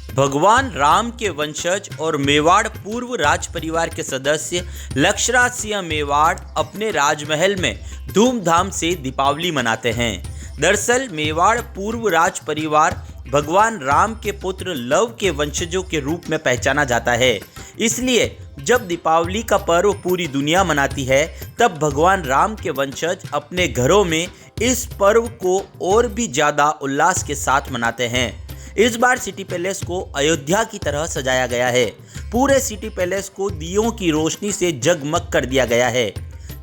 भगवान राम के वंशज और मेवाड़ पूर्व राज परिवार के सदस्य लक्षराज सिंह मेवाड़ अपने राजमहल में धूमधाम से दीपावली मनाते हैं। दरअसल मेवाड़ पूर्व राज परिवार भगवान राम के पुत्र लव के वंशजों के रूप में पहचाना जाता है। इसलिए जब दीपावली का पर्व पूरी दुनिया मनाती है, तब भगवान राम के वंशज अपने घरों में इस पर्व को और भी ज़्यादा उल्लास के साथ मनाते हैं। इस बार सिटी पैलेस को अयोध्या की तरह सजाया गया है। पूरे सिटी पैलेस को दियों की रोशनी से जगमग कर दिया गया है।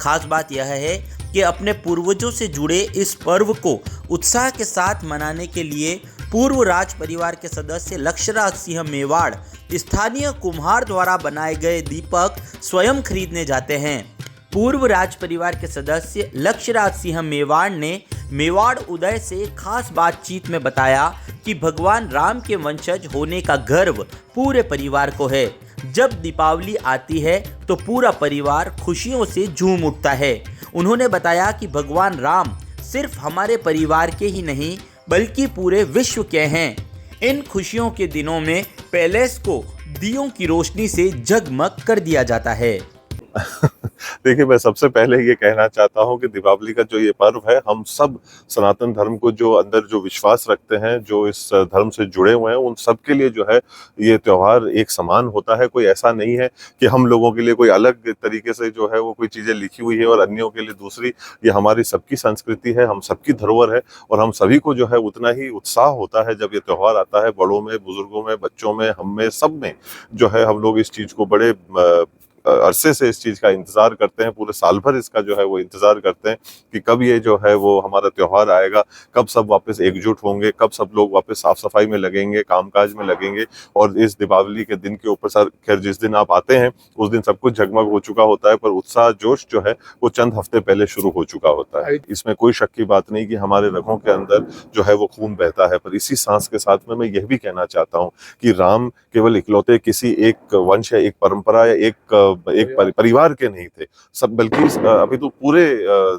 खास बात यह है कि अपने पूर्वजों से जुड़े इस पर्व को उत्साह के साथ मनाने के लिए पूर्व राज परिवार के सदस्य लक्षराज सिंह मेवाड़ स्थानीय कुम्हार द्वारा बनाए गए दीपक स्वयं खरीदने जाते हैं। पूर्व राज परिवार के सदस्य लक्षराज सिंह मेवाड़ ने मेवाड़ उदय से खास बातचीत में बताया कि भगवान राम के वंशज होने का गर्व पूरे परिवार को है। जब दीपावली आती है तो पूरा परिवार खुशियों से झूम उठता है। उन्होंने बताया कि भगवान राम सिर्फ हमारे परिवार के ही नहीं बल्कि पूरे विश्व के हैं। इन खुशियों के दिनों में पैलेस को दियों की रोशनी से जगमग कर दिया जाता है। देखिए, मैं सबसे पहले ये कहना चाहता हूँ कि दीपावली का जो ये पर्व है, हम सब सनातन धर्म को जो अंदर जो विश्वास रखते हैं, जो इस धर्म से जुड़े हुए हैं, उन सब के लिए जो है ये त्योहार एक समान होता है। कोई ऐसा नहीं है कि हम लोगों के लिए कोई अलग तरीके से जो है वो कोई चीज़ें लिखी हुई है और अन्यों के लिए दूसरी। ये हमारी सबकी संस्कृति है, हम सबकी धरोहर है और हम सभी को जो है उतना ही उत्साह होता है जब ये त्योहार आता है। बड़ों में, बुजुर्गों में, बच्चों में, हम में, सब में जो है हम लोग इस चीज़ को बड़े अरसे से इस चीज़ का इंतज़ार करते हैं। पूरे साल भर इसका जो है वो इंतज़ार करते हैं कि कब ये जो है वो हमारा त्योहार आएगा, कब सब वापस एकजुट होंगे, कब सब लोग वापस साफ सफाई में लगेंगे, कामकाज में लगेंगे। और इस दीपावली के दिन के ऊपर सर खैर जिस दिन आप आते हैं उस दिन सब कुछ जगमग हो चुका होता है, पर उत्साह जोश जो है वो चंद हफ्ते पहले शुरू हो चुका होता है। इसमें कोई शक की बात नहीं कि हमारे रगों के अंदर जो है वो खून बहता है। पर इसी सांस के साथ में मैं यह भी कहना चाहता हूँ कि राम केवल इकलौते किसी एक वंश या एक परंपरा या एक परिवार के नहीं थे, सब बल्कि अभी तो पूरे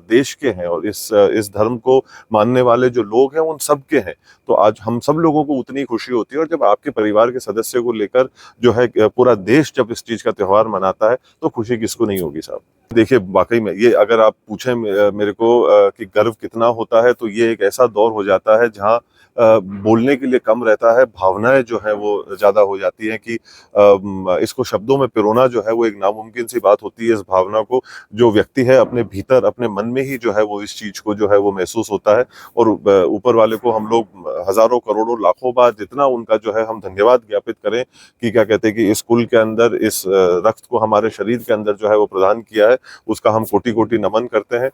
देश के हैं और इस धर्म को मानने वाले जो लोग हैं उन सब के हैं। तो आज हम सब लोगों को उतनी खुशी होती है और जब आपके परिवार के सदस्य को लेकर जो है पूरा देश जब इस चीज का त्योहार मनाता है तो खुशी किसको नहीं होगी साहब। देखिए, वाकई में ये अगर आप पूछें मेरे को कि गर्व कितना होता है, तो ये एक ऐसा दौर हो जाता है जहाँ बोलने के लिए कम रहता है, भावनाएं जो है वो ज्यादा हो जाती हैं कि इसको शब्दों में पिरोना जो है वो एक नामुमकिन सी बात होती है। इस भावना को जो व्यक्ति है अपने भीतर, अपने मन में ही जो है वो इस चीज को जो है वो महसूस होता है। और ऊपर वाले को हम लोग हजारों करोड़ों लाखों बार जितना उनका जो है हम धन्यवाद ज्ञापित करें कि क्या कहते हैं कि इस कुल के अंदर, इस रक्त को हमारे शरीर के अंदर जो है वो प्रदान किया है, उसका हम कोटि कोटि नमन करते हैं।